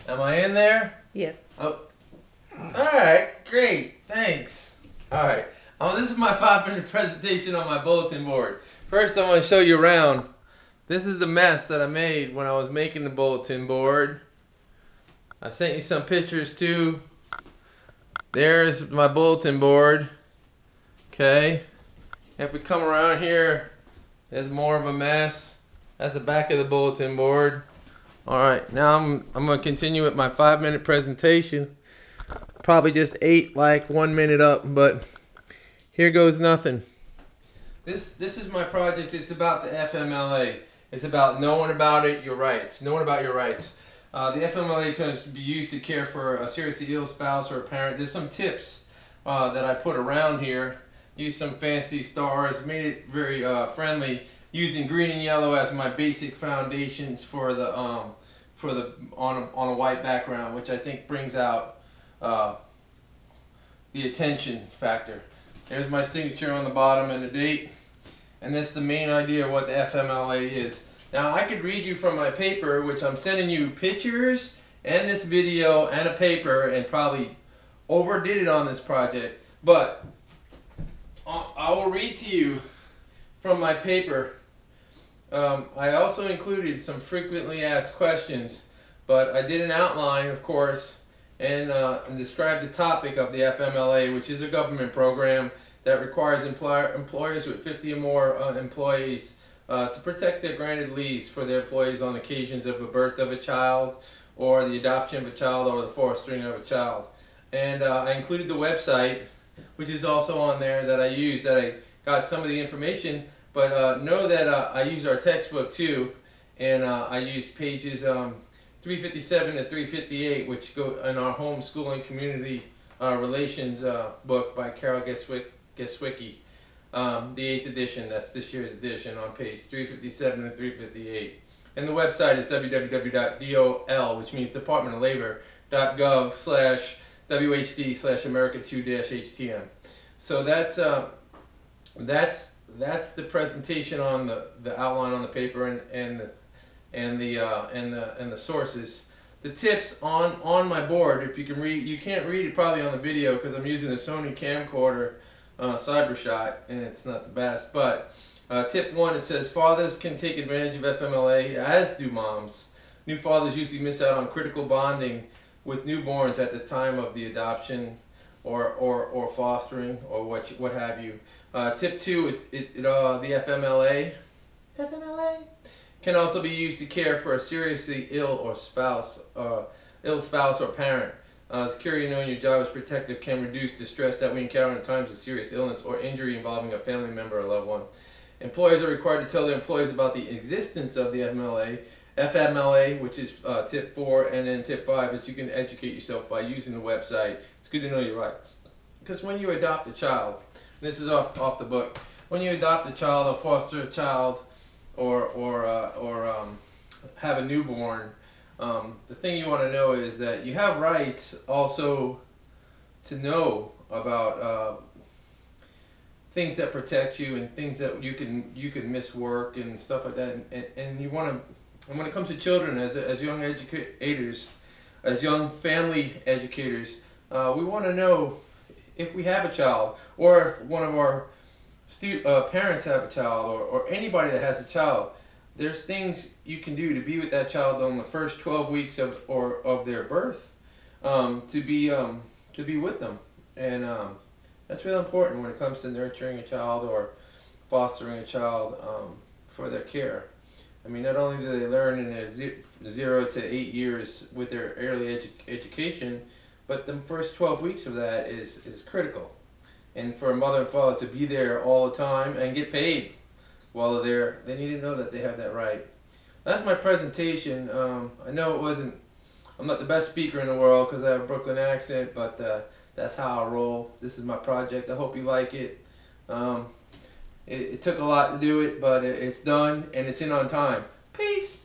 Am I in there? Yeah. Oh. Alright, great. Thanks. Alright. This is my 5-minute presentation on my bulletin board. First, I want to show you around. This is the mess that I made when I was making the bulletin board. I sent you some pictures too. There's my bulletin board. Okay. If we come around here, there's more of a mess. That's the back of the bulletin board. Alright, now I'm going to continue with my 5-minute presentation. Probably just ate like 1 minute up, but here goes nothing. This is my project. It's about the FMLA. It's about knowing about your rights. Knowing about your rights. The FMLA can be used to care for a seriously ill spouse or a parent. There's some tips that I put around here. Use some fancy stars. Made it very friendly. Using green and yellow as my basic foundations for the on a white background, which I think brings out the attention factor. There's my signature on the bottom and the date, and this is the main idea of what the FMLA is. Now I could read you from my paper, which I'm sending you pictures and this video and a paper, and probably overdid it on this project, but I will read to you from my paper. I also included some frequently asked questions, but I did an outline, of course, and described the topic of the FMLA, which is a government program that requires employers with 50 or more employees to protect their granted leaves for their employees on occasions of the birth of a child, or the adoption of a child, or the fostering of a child. And I included the website, which is also on there, that I used, that I got some of the information. But know that I use our textbook too, and I use pages 357 to 358, which go in our homeschooling community relations book by Carol Geswicki, the 8th edition. That's this year's edition, on page 357 and 358. And the website is www.dol, which means Department of Labor.gov/WHD/America2-HTM. So that's the presentation on the outline on the paper, and the sources. The tips on my board, if you can read, you can't read it probably on the video because I'm using a Sony camcorder CyberShot, and it's not the best. But tip 1, it says fathers can take advantage of FMLA, as do moms. New fathers usually miss out on critical bonding with newborns at the time of the adoption or fostering, or what have you. Tip 2, the FMLA can also be used to care for a seriously ill spouse or parent. Security, knowing your job is protective, can reduce the stress that we encounter in times of serious illness or injury involving a family member or loved one. Employers are required to tell their employees about the existence of the FMLA, which is tip 4, and then tip 5 is you can educate yourself by using the website. It's good to know your rights, because when you adopt a child, this is off the book, when you adopt a child or foster a child or have a newborn, the thing you want to know is that you have rights also to know about things that protect you, and things that you can miss work and stuff like that, and you want to. And when it comes to children, as young educators, as young family educators, we want to know if we have a child, or if one of our parents have a child, or anybody that has a child. There's things you can do to be with that child on the first 12 weeks of their birth, to be with them, and that's really important when it comes to nurturing a child or fostering a child for their care. I mean, not only do they learn in their 0 to 8 years with their early education, but the first 12 weeks of that is critical. And for a mother and father to be there all the time and get paid while they're there, they need to know that they have that right. That's my presentation. I know I'm not the best speaker in the world because I have a Brooklyn accent, but that's how I roll. This is my project. I hope you like it. It took a lot to do it, but it's done, and it's in on time. Peace!